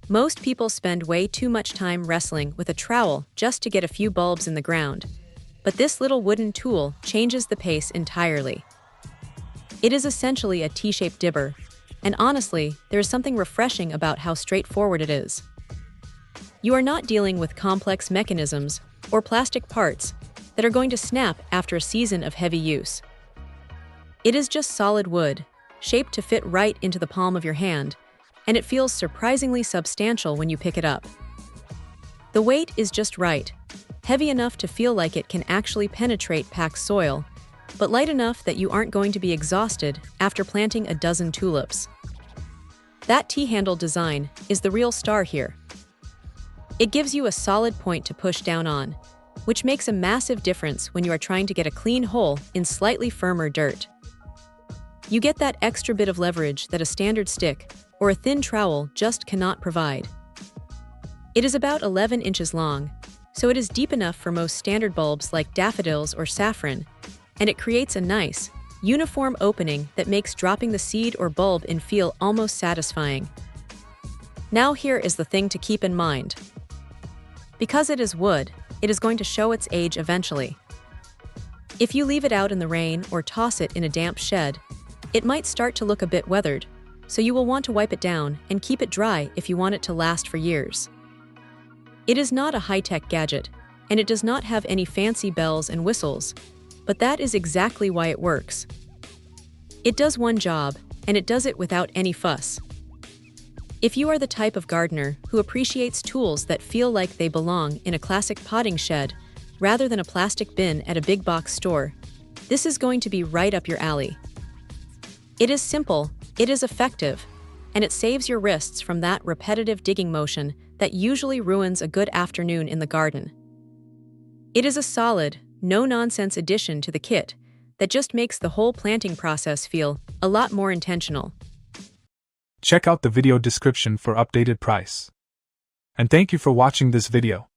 Most people spend way too much time wrestling with a trowel just to get a few bulbs in the ground. But this little wooden tool changes the pace entirely. It is essentially a T-shaped dibber, and honestly, there is something refreshing about how straightforward it is. You are not dealing with complex mechanisms or plastic parts that are going to snap after a season of heavy use. It is just solid wood, shaped to fit right into the palm of your hand, and it feels surprisingly substantial when you pick it up. The weight is just right, heavy enough to feel like it can actually penetrate packed soil, but light enough that you aren't going to be exhausted after planting a dozen tulips. That T-handle design is the real star here. It gives you a solid point to push down on, which makes a massive difference when you are trying to get a clean hole in slightly firmer dirt. You get that extra bit of leverage that a standard stick or a thin trowel just cannot provide. It is about 11 inches long, so it is deep enough for most standard bulbs like daffodils or saffron, and it creates a nice, uniform opening that makes dropping the seed or bulb in feel almost satisfying. Now here is the thing to keep in mind. Because it is wood, it is going to show its age eventually. If you leave it out in the rain or toss it in a damp shed, it might start to look a bit weathered, so you will want to wipe it down and keep it dry if you want it to last for years. It is not a high-tech gadget, and it does not have any fancy bells and whistles, but that is exactly why it works. It does one job, and it does it without any fuss. If you are the type of gardener who appreciates tools that feel like they belong in a classic potting shed rather than a plastic bin at a big box store, this is going to be right up your alley. It is simple, it is effective, and it saves your wrists from that repetitive digging motion that usually ruins a good afternoon in the garden. It is a solid, no-nonsense addition to the kit that just makes the whole planting process feel a lot more intentional. Check out the video description for updated price. And thank you for watching this video.